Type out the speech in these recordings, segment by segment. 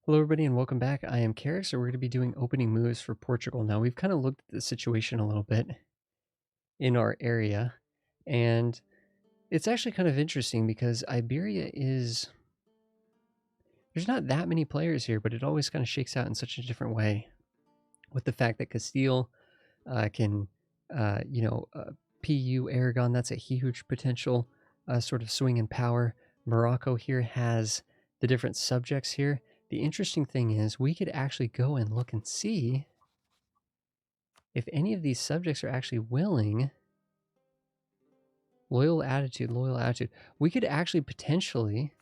Hello everybody and welcome back. I am Carrick, so we're going to be doing opening moves for Portugal. Now we've kind of looked at the situation a little bit in our area, and it's actually kind of interesting because Iberia is... There's not that many players here, but it always kind of shakes out in such a different way. With the fact that Castile can, PU Aragon, that's a huge potential sort of swing in power. Morocco here has the different subjects here. The interesting thing is we could actually go and look and see if any of these subjects are actually willing. Loyal attitude, loyal attitude. We could actually potentially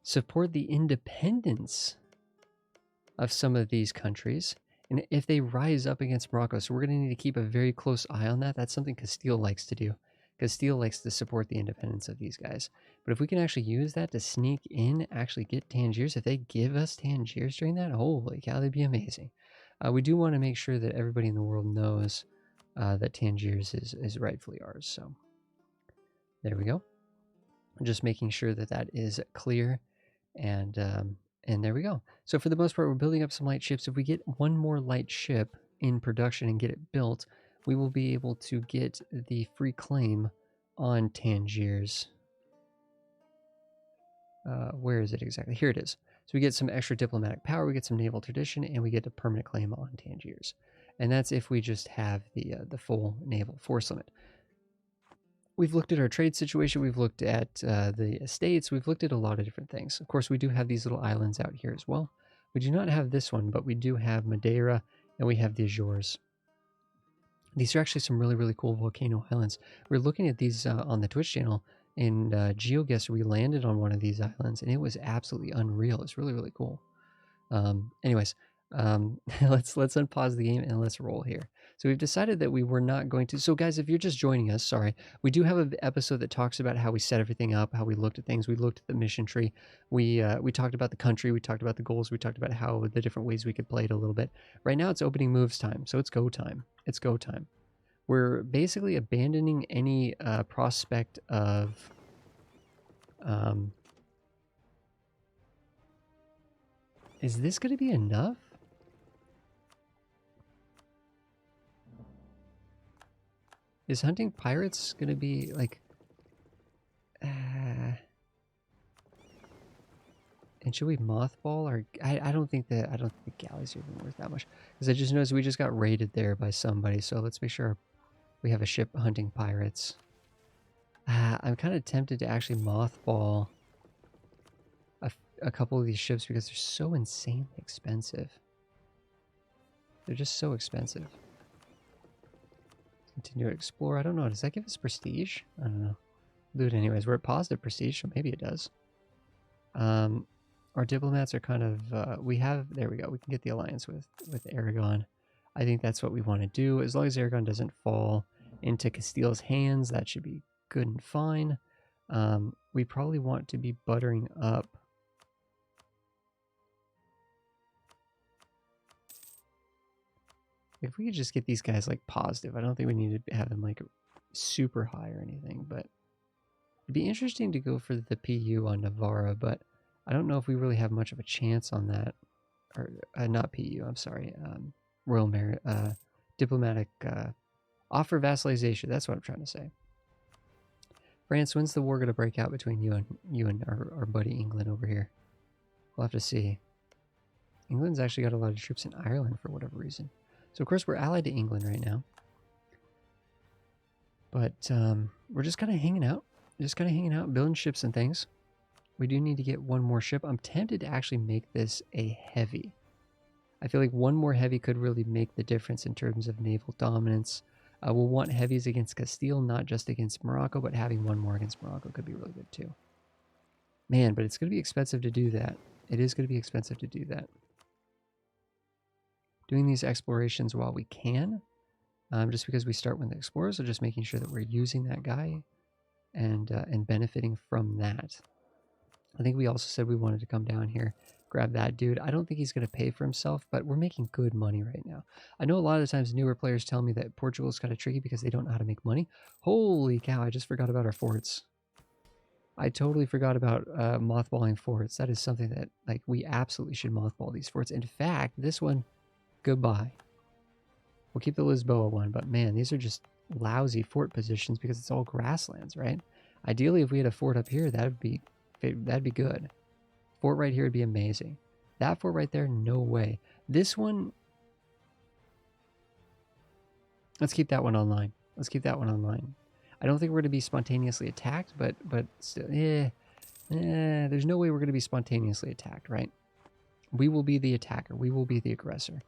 support the independence of some of these countries, and if they rise up against Morocco. So we're going to need to keep a very close eye on that. That's something Castile likes to do. Castile likes to support the independence of these guys. But if we can actually use that to sneak in, actually get Tangiers, if they give us Tangiers during that, holy cow, that'd be amazing. We do want to make sure that everybody in the world knows that Tangiers is rightfully ours. So there we go. Just making sure that that is clear, and there we go. So for the most part, we're building up some light ships. If we get one more light ship in production and get it built, we will be able to get the free claim on Tangiers. Where is it exactly? Here it is. So we get some extra diplomatic power, we get some naval tradition, and we get a permanent claim on Tangiers. And that's if we just have the full naval force limit. We've looked at our trade situation, we've looked at the estates, we've looked at a lot of different things. Of course, we do have these little islands out here as well. We do not have this one, but we do have Madeira, and we have the Azores. These are actually some really, really cool volcano islands. We're looking at these on the Twitch channel, and GeoGuessr, we landed on one of these islands, and it was absolutely unreal. It's really, really cool. Anyways, let's unpause the game and let's roll here. So we've decided that we were not going to. So guys, if you're just joining us, sorry, we do have an episode that talks about how we set everything up, how we looked at things. We looked at the mission tree. We talked about the country. We talked about the goals. We talked about how the different ways we could play it a little bit. Right now, it's opening moves time, so it's go time. It's go time. We're basically abandoning any prospect of. Is this going to be enough? Is hunting pirates gonna be like? And should we mothball or I don't think the galleys are even worth that much, because I just noticed we just got raided there by somebody. So let's make sure we have a ship hunting pirates. I'm kind of tempted to actually mothball a couple of these ships because they're so insanely expensive. They're just so expensive. Continue to explore. I don't know. Does that give us prestige? I don't know. Do it anyways. We're at positive prestige, so maybe it does. Our diplomats are kind of... we have... There we go. We can get the alliance with Aragon. I think that's what we want to do. As long as Aragon doesn't fall into Castile's hands, that should be good and fine. We probably want to be buttering up... If we could just get these guys like positive, I don't think we need to have them like super high or anything, but it'd be interesting to go for the PU on Navarra, but I don't know if we really have much of a chance on that. Or not PU, I'm sorry. Royal Diplomatic offer vassalization. That's what I'm trying to say. France, when's the war going to break out between you and our buddy England over here? We'll have to see. England's actually got a lot of troops in Ireland for whatever reason. So, of course, we're allied to England right now. But we're just kind of hanging out. Building ships and things. We do need to get one more ship. I'm tempted to actually make this a heavy. I feel like one more heavy could really make the difference in terms of naval dominance. We'll want heavies against Castile, not just against Morocco, but having one more against Morocco could be really good too. Man, but it's going to be expensive to do that. It is going to be expensive to do that. Doing these explorations while we can, just because we start with the explorers, so just making sure that we're using that guy and benefiting from that. I think we also said we wanted to come down here, grab that dude. I don't think he's going to pay for himself, but we're making good money right now. I know a lot of times newer players tell me that Portugal is kind of tricky because they don't know how to make money. Holy cow, I just forgot about our forts. I totally forgot about mothballing forts. That is something that, like, we absolutely should mothball these forts. In fact, this one, goodbye. We'll keep the Lisboa one, but man, these are just lousy fort positions because it's all grasslands, right? Ideally, if we had a fort up here, that'd be good. Fort right here would be amazing. That fort right there, no way. This one, let's keep that one online. Let's keep that one online. I don't think we're going to be spontaneously attacked, but still, there's no way we're going to be spontaneously attacked, right? We will be the attacker. We will be the aggressor.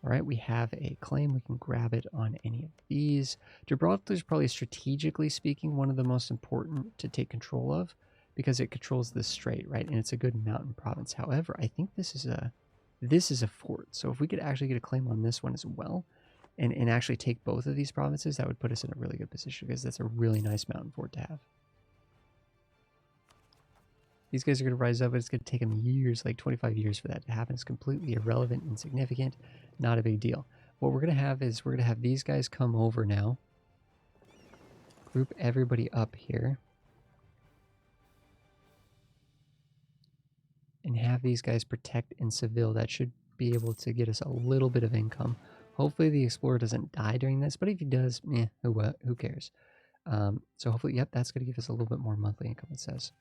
All right, we have a claim. We can grab it on any of these. Gibraltar is probably, strategically speaking, one of the most important to take control of because it controls the strait, right? And it's a good mountain province. However, I think this is a fort. So if we could actually get a claim on this one as well and actually take both of these provinces, that would put us in a really good position because that's a really nice mountain fort to have. These guys are going to rise up, but it's going to take them years, like 25 years for that to happen. It's completely irrelevant, insignificant, not a big deal. What we're going to have is we're going to have these guys come over now. Group everybody up here. And have these guys protect in Seville. That should be able to get us a little bit of income. Hopefully the explorer doesn't die during this, but if he does, who cares? So hopefully, yep, that's going to give us a little bit more monthly income, it says.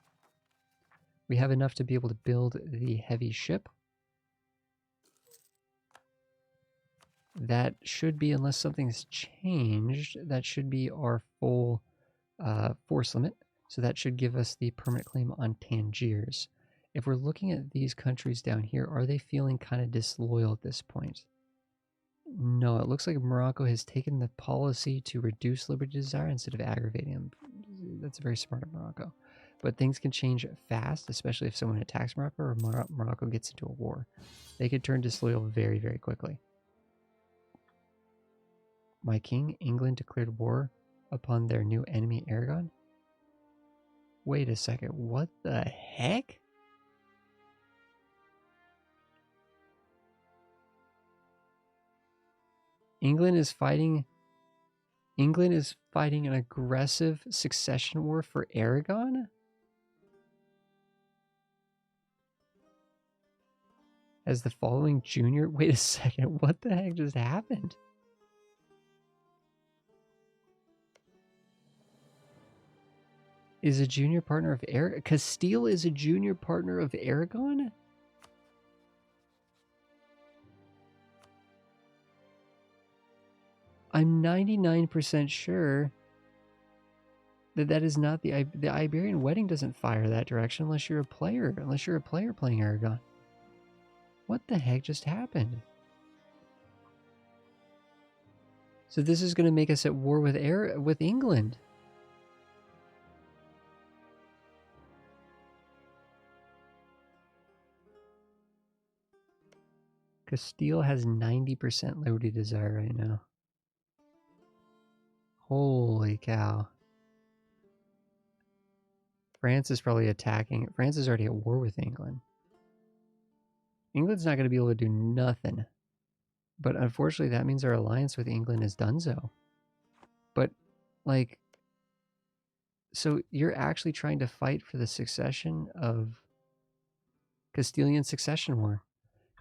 We have enough to be able to build the heavy ship. That should be, unless something's changed, that should be our full force limit. So that should give us the permanent claim on Tangiers. If we're looking at these countries down here, are they feeling kind of disloyal at this point? No, it looks like Morocco has taken the policy to reduce liberty desire instead of aggravating them. That's very smart of Morocco. But things can change fast, especially if someone attacks Morocco or Morocco gets into a war. They could turn disloyal very, very quickly. My king, England declared war upon their new enemy, Aragon? Wait a second, what the heck? England is fighting an aggressive succession war for Aragon? As the following junior? Wait a second, what the heck just happened? Is a junior partner of Aragon? Castile is a junior partner of Aragon? I'm 99% sure that is not the Iberian wedding doesn't fire that direction unless you're a player playing Aragon. What the heck just happened? So this is going to make us at war with England. Castile has 90% liberty desire right now. Holy cow. France is probably attacking. France is already at war with England. England's not going to be able to do nothing. But unfortunately, that means our alliance with England is donezo. But, like, so you're actually trying to fight for the succession of Castilian Succession War.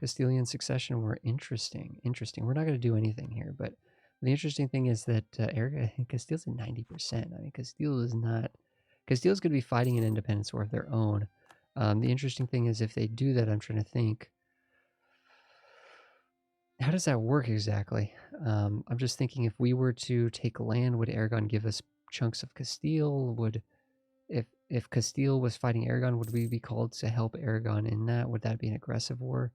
Castilian Succession War. Interesting. We're not going to do anything here, but the interesting thing is that Castile's at 90%. I mean, Castile's going to be fighting an independence war of their own. The interesting thing is if they do that, I'm trying to think, how does that work exactly? I'm just thinking if we were to take land, would Aragon give us chunks of Castile? If Castile was fighting Aragon, would we be called to help Aragon in that? Would that be an aggressive war?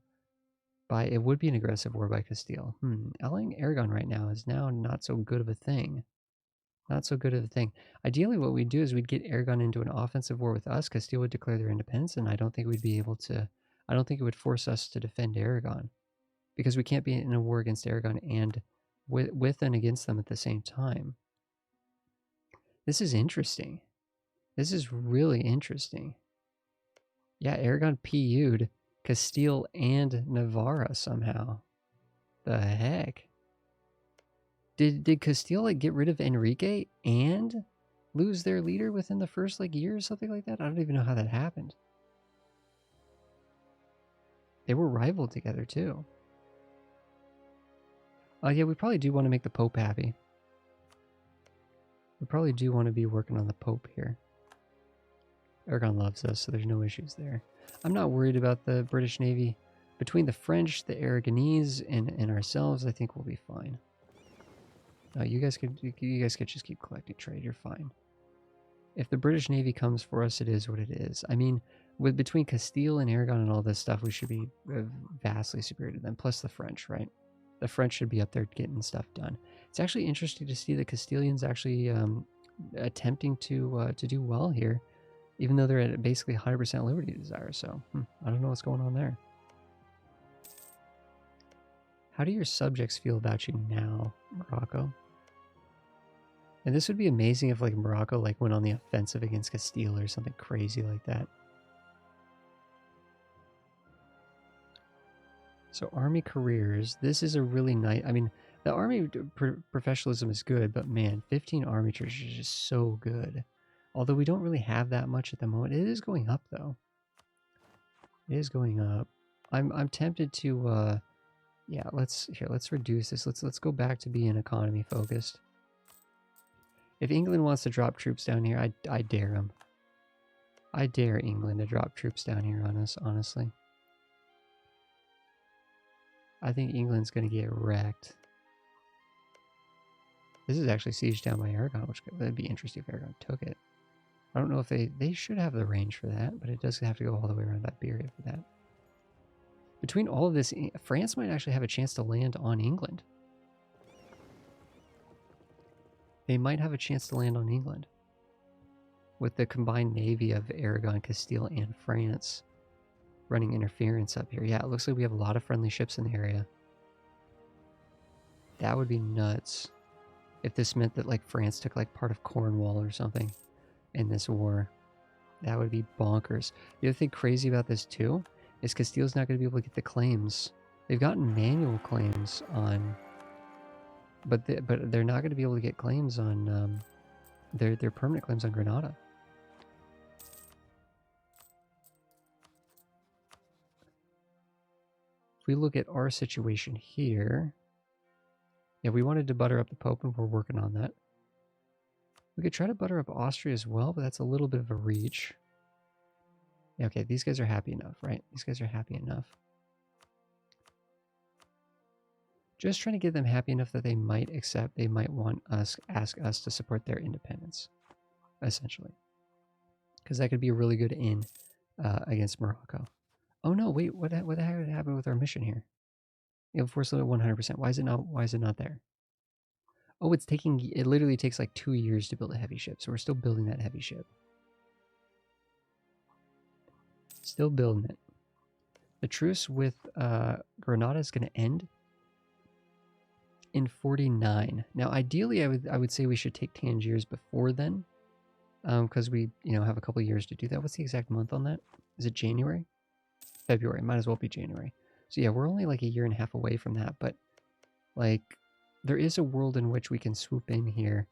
It would be an aggressive war by Castile. Allying Aragon right now is now not so good of a thing. Not so good of a thing. Ideally, what we'd do is we'd get Aragon into an offensive war with us. Castile would declare their independence, and I don't think we'd be able to. I don't think it would force us to defend Aragon, because we can't be in a war against Aragon and with and against them at the same time. This is interesting. This is really interesting. Yeah, Aragon PU'd Castile and Navarra somehow. The heck? Did Castile like get rid of Enrique and lose their leader within the first like year or something like that? I don't even know how that happened. They were rivaled together too. Yeah, we probably do want to make the Pope happy. We probably do want to be working on the Pope here. Aragon loves us, so there's no issues there. I'm not worried about the British Navy. Between the French, the Aragonese, and ourselves, I think we'll be fine. You guys could just keep collecting trade. You're fine. If the British Navy comes for us, it is what it is. I mean, between Castile and Aragon and all this stuff, we should be vastly superior to them. Plus the French, right? The French should be up there getting stuff done. It's actually interesting to see the Castilians actually attempting to do well here, even though they're at basically 100% liberty desire. So I don't know what's going on there. How do your subjects feel about you now, Morocco? And this would be amazing if like Morocco like went on the offensive against Castile or something crazy like that. So army careers, this is a really nice, I mean, the army professionalism is good, but man, 15 armatures is just so good. Although we don't really have that much at the moment. It is going up though. It is going up. I'm tempted to yeah, let's reduce this. Let's go back to being economy focused. If England wants to drop troops down here, I dare them. I dare England to drop troops down here on us, honestly. I think England's going to get wrecked. This is actually sieged down by Aragon, which would be interesting if Aragon took it. I don't know if they should have the range for that, but it does have to go all the way around Iberia for that. Between all of this, France might actually have a chance to land on England. They might have a chance to land on England. With the combined navy of Aragon, Castile, and France running interference up here. Yeah, it looks like we have a lot of friendly ships in the area. That would be nuts if this meant that like France took like part of Cornwall or something in this war. That would be bonkers. The other thing crazy about this too is Castile's not going to be able to get the claims. They've gotten manual claims on, but they're not going to be able to get claims on their permanent claims on Granada. If we look at our situation here, yeah, we wanted to butter up the Pope, and we're working on that. We could try to butter up Austria as well, but that's a little bit of a reach. Yeah, okay, these guys are happy enough, right? These guys are happy enough. Just trying to get them happy enough that they might accept, they might want us, ask us to support their independence, essentially. Because that could be a really good in against Morocco. Oh no, wait, what the heck happened with our mission here? Force limit 100%. Why is it not there? Oh, it literally takes like 2 years to build a heavy ship, so we're still building that heavy ship. Still building it. The truce with Granada is going to end in 49. Now, ideally, I would say we should take Tangiers before then, because we have a couple years to do that. What's the exact month on that? Is it January? February. Might as well be January. So yeah, we're only like a year and a half away from that, but like there is a world in which we can swoop in here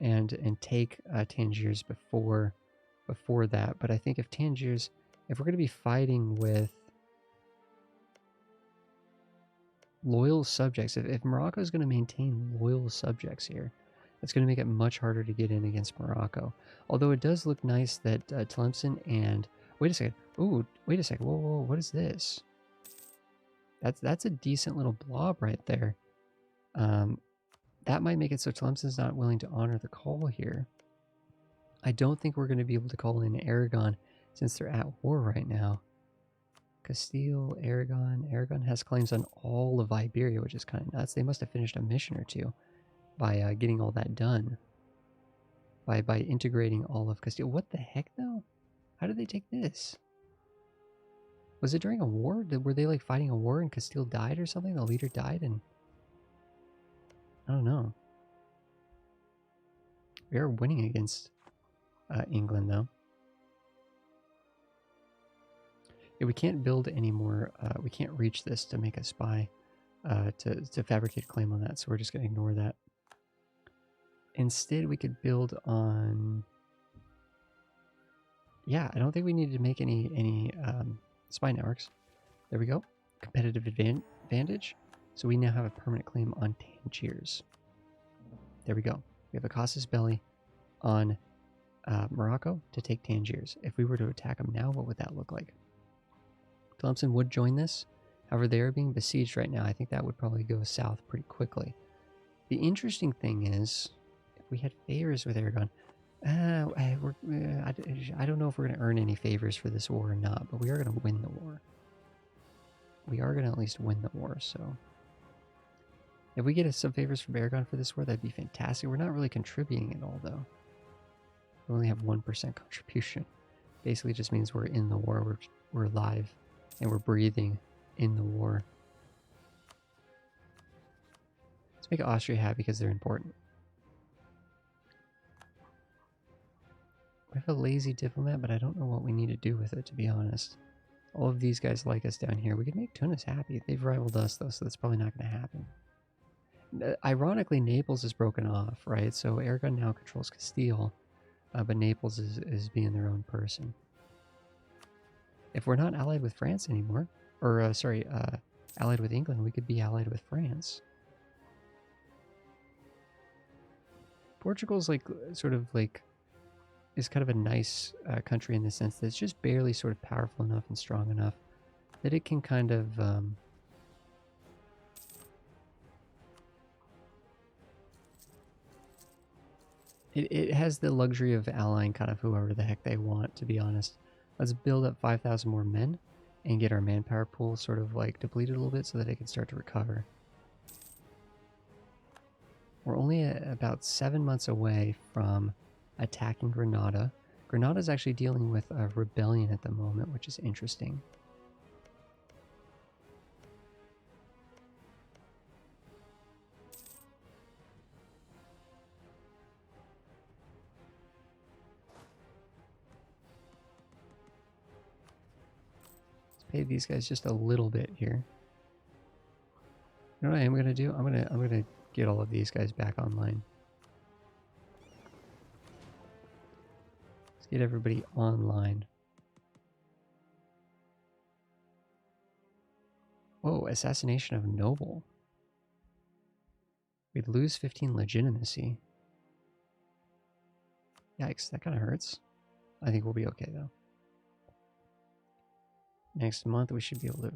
and take Tangiers before that. But I think if we're going to be fighting with loyal subjects, if Morocco is going to maintain loyal subjects here, it's going to make it much harder to get in against Morocco. Although it does look nice that Tlemcen and wait a second. Ooh, wait a second. Whoa, what is this? That's a decent little blob right there. That might make it so Tlemcen's not willing to honor the call here. I don't think we're going to be able to call in Aragon since they're at war right now. Castile, Aragon. Aragon has claims on all of Iberia, which is kind of nuts. They must have finished a mission or two by getting all that done. By integrating all of Castile. What the heck, though? How did they take this? Was it during a war? Were they like fighting a war and Castile died or something? The leader died and... I don't know. We are winning against England, though. Yeah, we can't build any more. We can't reach this to make a spy to fabricate a claim on that, so we're just going to ignore that. Instead, we could build on... Yeah, I don't think we needed to make any spy networks. There we go. Competitive advantage. So we now have a permanent claim on Tangiers. There we go. We have a casus belli on Morocco to take Tangiers. If we were to attack them now, what would that look like? Tlemcen would join this. However, they are being besieged right now. I think that would probably go south pretty quickly. The interesting thing is, if we had favors with Aragon, I don't know if we're going to earn any favors for this war or not, but we are going to win the war. We are going to at least win the war, so... If we get some favors from Aragon for this war, that'd be fantastic. We're not really contributing at all, though. We only have 1% contribution. Basically just means we're in the war, we're alive, and we're breathing in the war. Let's make Austria happy because they're important. We have a lazy diplomat, but I don't know what we need to do with it, to be honest. All of these guys like us down here. We could make Tunis happy. They've rivaled us, though, so that's probably not going to happen. Ironically, Naples is broken off, right? So Aragon now controls Castile, but Naples is being their own person. If we're not allied with France anymore, or allied with England, we could be allied with France. Portugal's is kind of a nice country in the sense that it's just barely sort of powerful enough and strong enough that it can kind of it has the luxury of allying kind of whoever the heck they want, to be honest. Let's build up 5,000 more men and get our manpower pool sort of like depleted a little bit so that it can start to recover. We're only about 7 months away from attacking Granada. Granada's actually dealing with a rebellion at the moment, which is interesting. Pay these guys just a little bit here. You know what I am gonna do? I'm gonna get all of these guys back online. Let's get everybody online. Whoa, assassination of noble. We'd lose 15 legitimacy. Yikes, that kind of hurts. I think we'll be okay though. Next month, we should be able to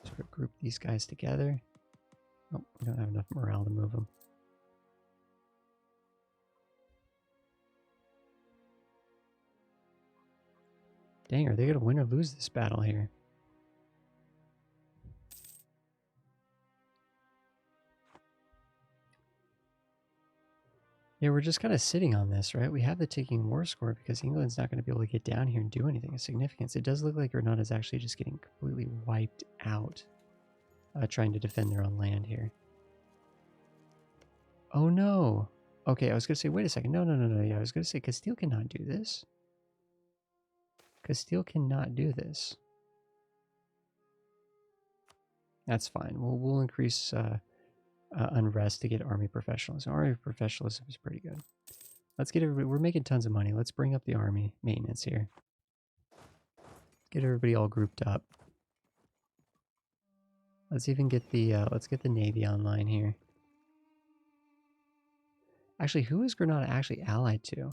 sort of group these guys together. Oh, we don't have enough morale to move them. Dang, are they going to win or lose this battle here? Yeah, we're just kind of sitting on this, right? We have the ticking war score because England's not going to be able to get down here and do anything of significance. It does look like Granada's actually just getting completely wiped out, trying to defend their own land here. Oh no! Okay, I was going to say, wait a second. No. Yeah, I was going to say Castile cannot do this. Castile cannot do this. That's fine. We'll increase... unrest to get army professionalism. Army professionalism is pretty good. Let's get everybody, we're making tons of money. Let's bring up the army maintenance here. Get everybody all grouped up. Let's even get the navy online here. Actually, who is Granada actually allied to?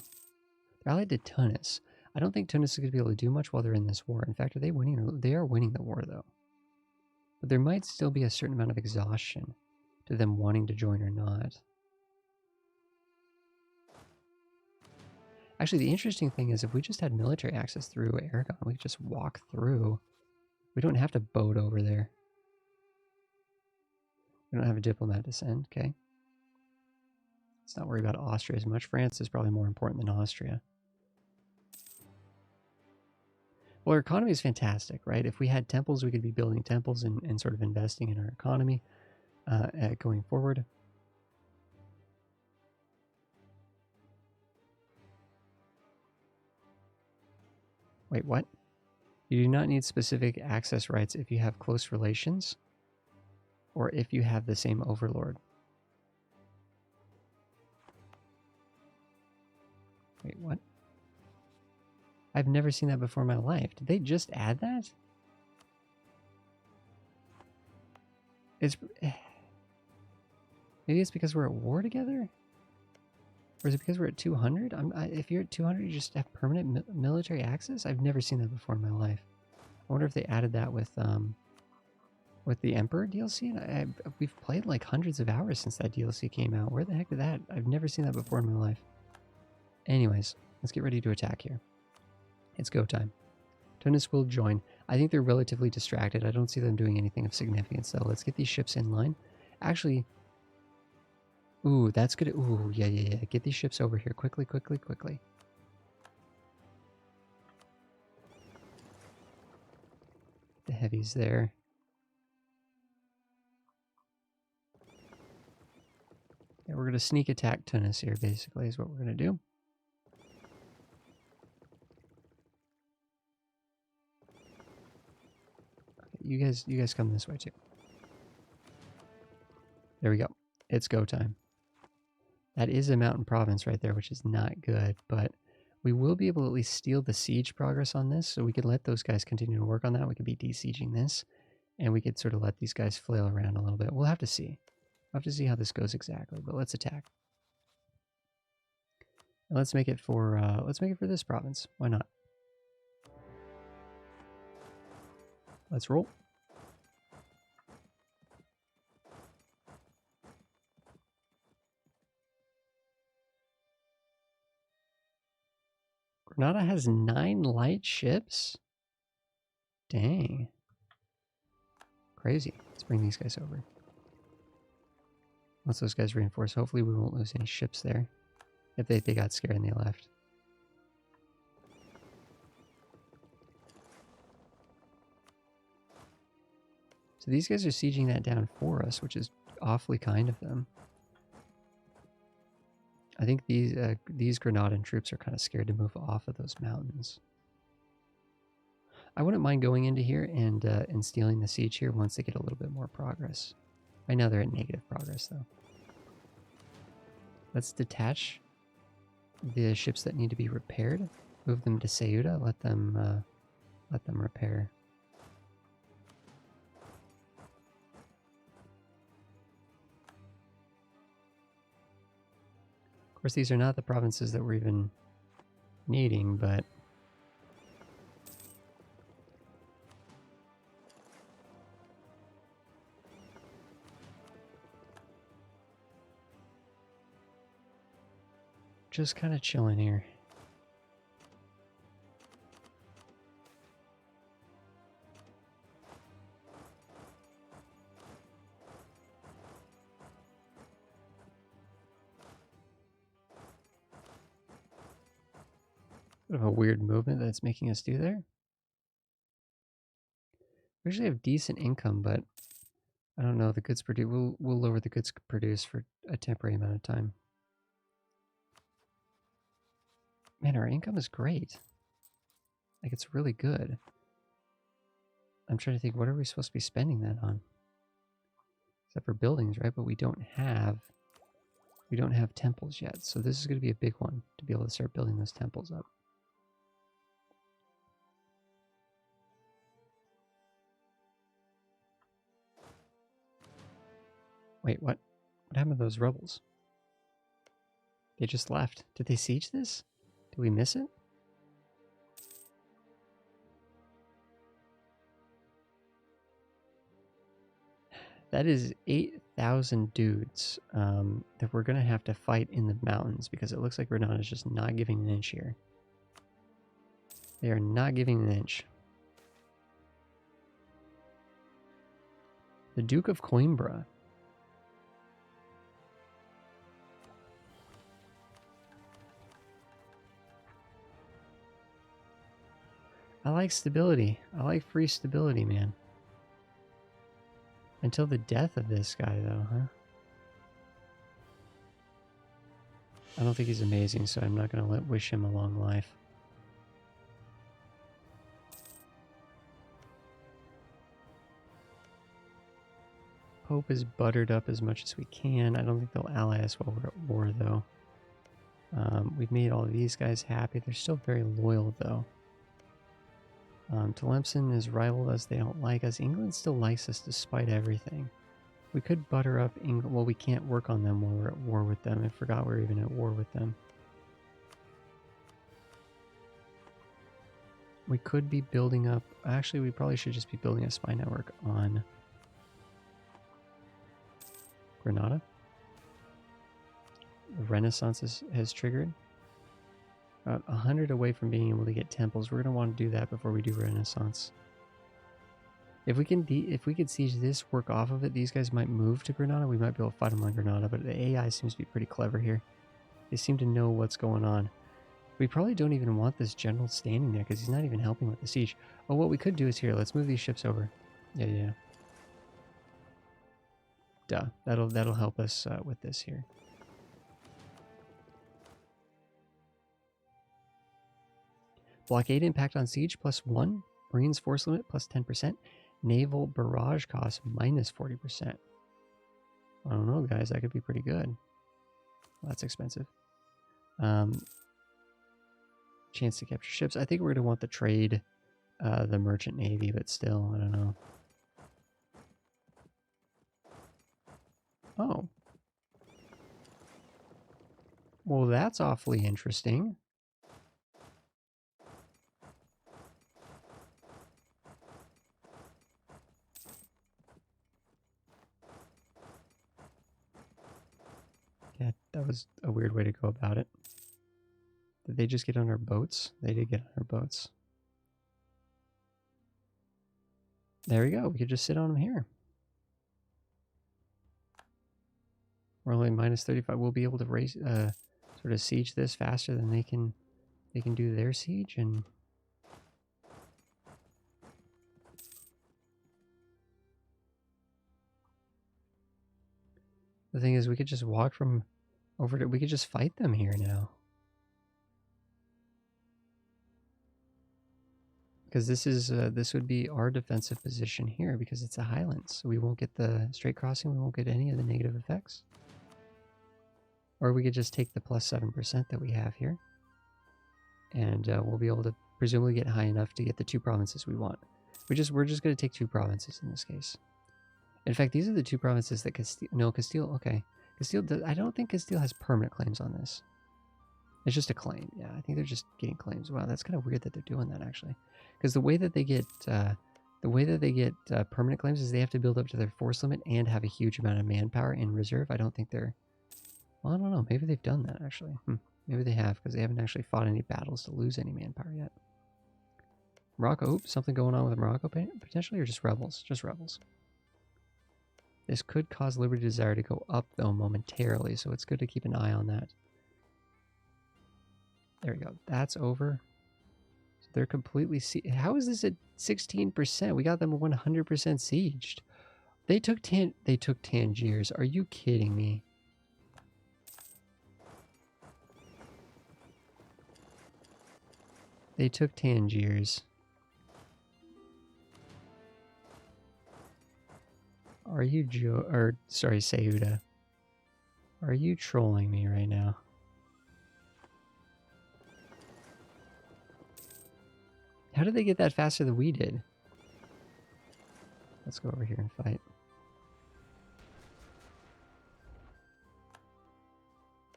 They're allied to Tunis. I don't think Tunis is going to be able to do much while they're in this war. In fact, are they winning? They are winning the war though. But there might still be a certain amount of exhaustion to them wanting to join or not. Actually, the interesting thing is if we just had military access through Aragon, we could just walk through. We don't have to boat over there. We don't have a diplomat to send, okay? Let's not worry about Austria as much. France is probably more important than Austria. Well, our economy is fantastic, right? If we had temples, we could be building temples and sort of investing in our economy. Going forward. Wait, what? You do not need specific access rights if you have close relations or if you have the same overlord. Wait, what? I've never seen that before in my life. Did they just add that? It's... Maybe it's because we're at war together? Or is it because we're at 200? If you're at 200, you just have permanent military access? I've never seen that before in my life. I wonder if they added that with the Emperor DLC. And we've played like hundreds of hours since that DLC came out. Where the heck did that? I've never seen that before in my life. Anyways, let's get ready to attack here. It's go time. Tunis will join. I think they're relatively distracted. I don't see them doing anything of significance, though. Let's get these ships in line. Actually, ooh, that's good. Ooh, yeah. Get these ships over here. Quickly. The heavies there. Yeah, we're going to sneak attack Tunis here, basically, is what we're going to do. You guys come this way too. There we go. It's go time. That is a mountain province right there, which is not good, but we will be able to at least steal the siege progress on this, so we could let those guys continue to work on that. We could be de-sieging this, and we could sort of let these guys flail around a little bit. We'll have to see. We'll have to see how this goes exactly, but let's attack. And let's make it for this province. Why not? Let's roll. Granada has 9 light ships? Dang. Crazy. Let's bring these guys over. Once those guys reinforce, hopefully we won't lose any ships there. If they got scared and they left. So these guys are sieging that down for us, which is awfully kind of them. I think these Granadan troops are kind of scared to move off of those mountains. I wouldn't mind going into here and stealing the siege here once they get a little bit more progress. Right now they're at negative progress though. Let's detach the ships that need to be repaired. Move them to Ceuta. Let them repair. Of course, these are not the provinces that we're even needing, but just kind of chilling here. Bit of a weird movement that's making us do there. We usually have decent income, but I don't know. The goods produced, we'll lower the goods produced for a temporary amount of time. Man, our income is great. Like, it's really good. I'm trying to think, what are we supposed to be spending that on? Except for buildings, right? But we don't have temples yet. So this is going to be a big one to be able to start building those temples up. Wait, what? What happened to those rebels? They just left. Did they siege this? Did we miss it? That is 8,000 dudes that we're going to have to fight in the mountains because it looks like Granada is just not giving an inch here. They are not giving an inch. The Duke of Coimbra. I like stability. I like free stability, man. Until the death of this guy, though, huh? I don't think he's amazing, so I'm not going to wish him a long life. Pope is buttered up as much as we can. I don't think they'll ally us while we're at war, though. We've made all of these guys happy. They're still very loyal, though. Tlemcen has rivaled us. They don't like us. England still likes us despite everything. We could butter up England. Well, we can't work on them while we're at war with them. I forgot we're even at war with them. We could be building up... Actually, we probably should just be building a spy network on Granada. The Renaissance has triggered. About 100 away from being able to get temples. We're going to want to do that before we do Renaissance. If we can siege this, work off of it, these guys might move to Granada. We might be able to fight them on Granada, but the AI seems to be pretty clever here. They seem to know what's going on. We probably don't even want this general standing there because he's not even helping with the siege. Oh, what we could do is here. Let's move these ships over. Yeah. Duh. That'll help us with this here. Blockade impact on siege +1. Marines force limit +10%. Naval barrage cost -40%. I don't know, guys. That could be pretty good. Well, that's expensive. Chance to capture ships. I think we're going to want the trade, the merchant navy, but still, I don't know. Oh. Well, that's awfully interesting. Yeah, that was a weird way to go about it. Did they just get on our boats? They did get on our boats. There we go. We could just sit on them here. We're only -35. We'll be able to raise, sort of siege this faster than they can do their siege. And the thing is, we could just walk from over to. We could just fight them here now. Because this would be our defensive position here because it's a highlands. So we won't get the straight crossing. We won't get any of the negative effects. Or we could just take the +7% that we have here. And we'll be able to presumably get high enough to get the 2 provinces we want. We're just going to take 2 provinces in this case. In fact, these are the 2 provinces that Castile, okay. Castile, I don't think Castile has permanent claims on this. It's just a claim. Yeah, I think they're just getting claims. Wow, that's kind of weird that they're doing that, actually. Because the way that they get permanent claims is they have to build up to their force limit and have a huge amount of manpower in reserve. I don't think they're... Well, I don't know. Maybe they've done that, actually. Maybe they have, because they haven't actually fought any battles to lose any manpower yet. Morocco, oops, something going on with Morocco potentially, or just rebels? Just rebels. This could cause Liberty Desire to go up, though, momentarily, so it's good to keep an eye on that. There we go. That's over. So they're completely... How is this at 16%? We got them 100% sieged. They took Tangiers. Are you kidding me? They took Tangiers. Are you sorry, Ceuta. Are you trolling me right now? How did they get that faster than we did? Let's go over here and fight.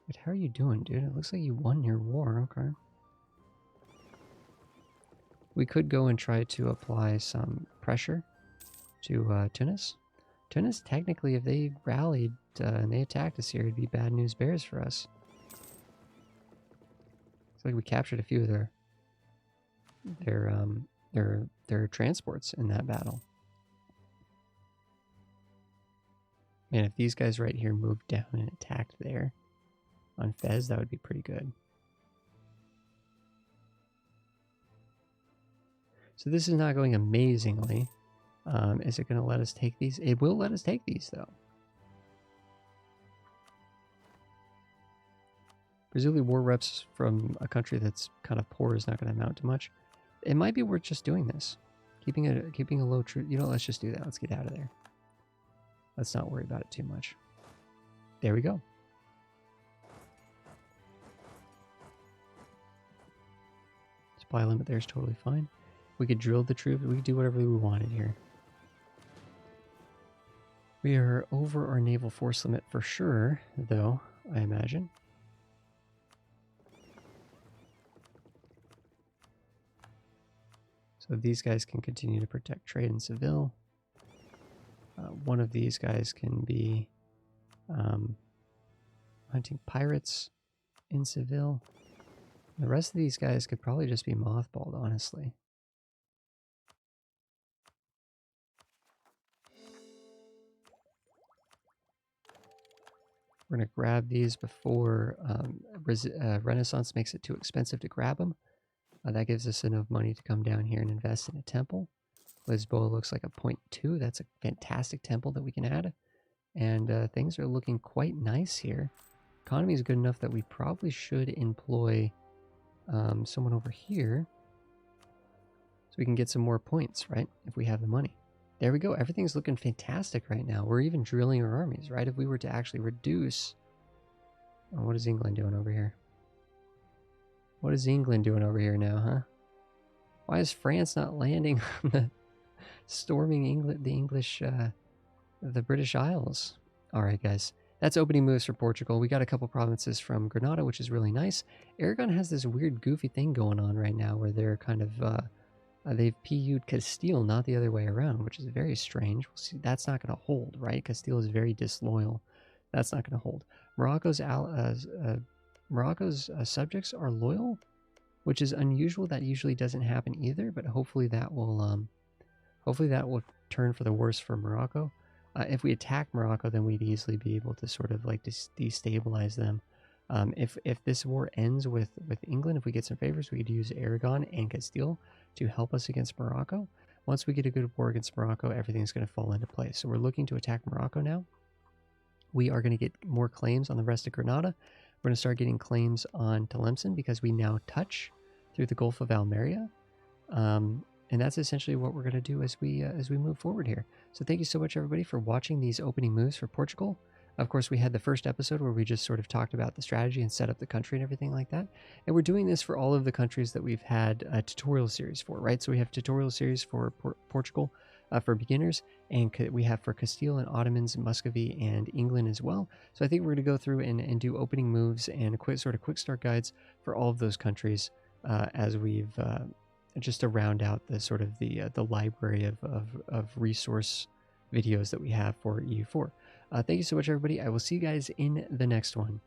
But how are you doing, dude? It looks like you won your war. Okay. We could go and try to apply some pressure to Tunis. Tunis, technically, if they rallied and they attacked us here, it'd be bad news bears for us. It's like we captured a few of their transports in that battle. Man, if these guys right here moved down and attacked there on Fez, that would be pretty good. So this is not going amazingly. Is it going to let us take these? It will let us take these, though. Presumably war reps from a country that's kind of poor is not going to amount to much. It might be worth just doing this. Keeping a low troop. You know, let's just do that. Let's get out of there. Let's not worry about it too much. There we go. supply limit there is totally fine. We could drill the troops. We could do whatever we wanted here. We are over our naval force limit for sure, though, I imagine. So these guys can continue to protect trade in Seville. One of these guys can be hunting pirates in Seville. The rest of these guys could probably just be mothballed, honestly. We're going to grab these before Renaissance makes it too expensive to grab them. That gives us enough money to come down here and invest in a temple. Lisboa looks like a 0.2. That's a fantastic temple that we can add. And things are looking quite nice here. Economy is good enough that we probably should employ someone over here so we can get some more points, right? If we have the money. There we go. Everything's looking fantastic right now. We're even drilling our armies, right? If we were to actually reduce... Oh, what is England doing over here? What is England doing over here now, huh? Why is France not landing on the... storming England, the British Isles? All right, guys. That's opening moves for Portugal. We got a couple provinces from Granada, which is really nice. Aragon has this weird, goofy thing going on right now where they're kind of... they've PU'd Castile, not the other way around, which is very strange. We'll see. That's not going to hold, right? Castile is very disloyal. That's not going to hold. Morocco's subjects are loyal, which is unusual. That usually doesn't happen either, but hopefully that will turn for the worse for Morocco. If we attack Morocco, then we'd easily be able to sort of like destabilize them. If this war ends with England, if we get some favors, we could use Aragon and Castile to help us against Morocco. Once we get a good war against Morocco, everything's going to fall into place. So we're looking to attack Morocco now. We are going to get more claims on the rest of Granada. We're going to start getting claims on Tlemcen because we now touch through the Gulf of Almeria. And that's essentially what we're going to do as we move forward here. So thank you so much, everybody, for watching these opening moves for Portugal. Of course, we had the first episode where we just sort of talked about the strategy and set up the country and everything like that. And we're doing this for all of the countries that we've had a tutorial series for, right? So we have tutorial series for Portugal for beginners, and we have for Castile and Ottomans, Muscovy, and England as well. So I think we're going to go through and do opening moves and quick start guides for all of those countries as we've just to round out the sort of the library of resource videos that we have for EU4. Thank you so much, everybody. I will see you guys in the next one.